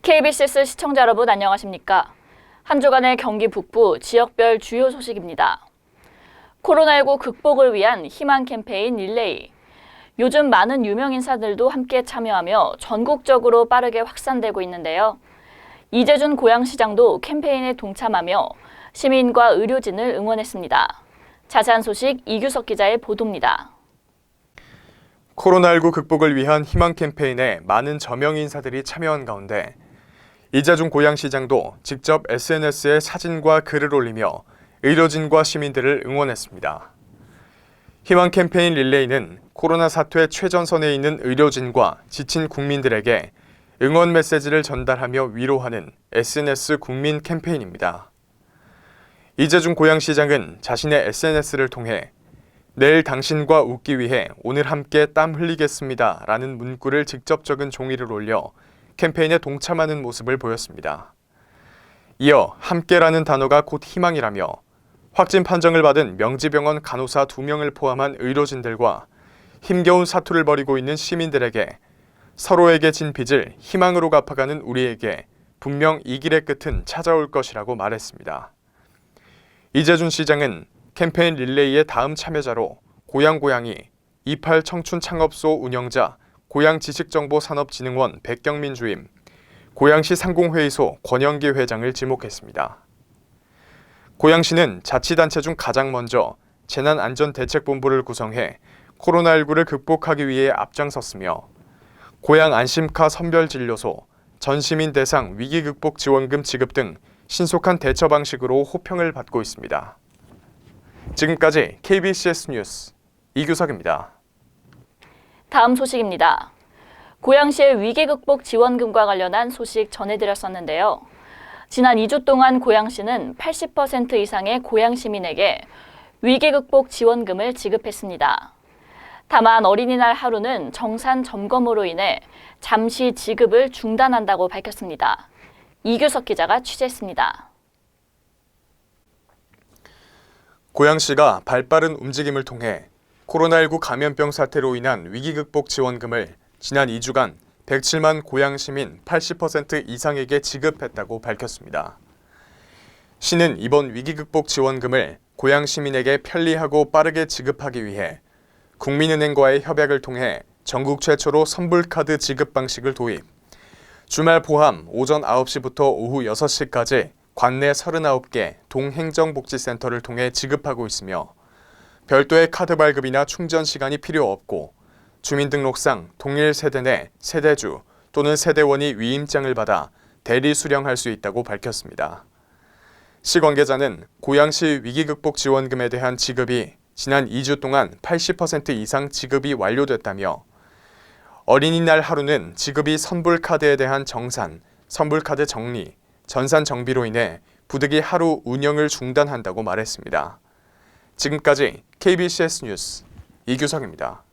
KBCS 시청자 여러분 안녕하십니까? 한 주간의 경기 북부 지역별 주요 소식입니다. 코로나19 극복을 위한 희망 캠페인 릴레이. 요즘 많은 유명 인사들도 함께 참여하며 전국적으로 빠르게 확산되고 있는데요. 이재준 고양시장도 캠페인에 동참하며 시민과 의료진을 응원했습니다. 자세한 소식 이규석 기자의 보도입니다. 코로나19 극복을 위한 희망 캠페인에 많은 저명 인사들이 참여한 가운데 이재준 고양시장도 직접 SNS에 사진과 글을 올리며 의료진과 시민들을 응원했습니다. 희망 캠페인 릴레이는 코로나 사태 최전선에 있는 의료진과 지친 국민들에게 응원 메시지를 전달하며 위로하는 SNS 국민 캠페인입니다. 이재준 고양시장은 자신의 SNS를 통해 내일 당신과 웃기 위해 오늘 함께 땀 흘리겠습니다 라는 문구를 직접 적은 종이를 올려 캠페인에 동참하는 모습을 보였습니다. 이어 함께라는 단어가 곧 희망이라며 확진 판정을 받은 명지병원 간호사 2명을 포함한 의료진들과 힘겨운 사투를 벌이고 있는 시민들에게 서로에게 진 빚을 희망으로 갚아가는 우리에게 분명 이 길의 끝은 찾아올 것이라고 말했습니다. 이재준 시장은 캠페인 릴레이의 다음 참여자로 고양고양이, 28 청춘창업소 운영자 고양지식정보산업진흥원 백경민 주임, 고양시 상공회의소 권영기 회장을 지목했습니다. 고양시는 자치단체 중 가장 먼저 재난안전대책본부를 구성해 코로나19를 극복하기 위해 앞장섰으며 고양안심카 선별진료소, 전시민 대상 위기극복지원금 지급 등 신속한 대처 방식으로 호평을 받고 있습니다. 지금까지 KBCS 뉴스 이규석입니다. 다음 소식입니다. 고양시의 위기극복 지원금과 관련한 소식 전해드렸었는데요. 지난 2주 동안 고양시는 80% 이상의 고양 시민에게 위기극복 지원금을 지급했습니다. 다만 어린이날 하루는 정산 점검으로 인해 잠시 지급을 중단한다고 밝혔습니다. 이규석 기자가 취재했습니다. 고양시가 발빠른 움직임을 통해 코로나19 감염병 사태로 인한 위기극복 지원금을 지난 2주간 107만 고양시민 80% 이상에게 지급했다고 밝혔습니다. 시는 이번 위기극복 지원금을 고양시민에게 편리하고 빠르게 지급하기 위해 국민은행과의 협약을 통해 전국 최초로 선불카드 지급 방식을 도입, 주말 포함 오전 9시부터 오후 6시까지 관내 39개 동행정복지센터를 통해 지급하고 있으며 별도의 카드 발급이나 충전 시간이 필요 없고 주민등록상 동일 세대 내 세대주 또는 세대원이 위임장을 받아 대리 수령할 수 있다고 밝혔습니다. 시 관계자는 고양시 위기극복 지원금에 대한 지급이 지난 2주 동안 80% 이상 지급이 완료됐다며 어린이날 하루는 지급이 선불카드에 대한 정산, 선불카드 정리, 전산 정비로 인해 부득이 하루 운영을 중단한다고 말했습니다. 지금까지 KBCS 뉴스 이규석입니다.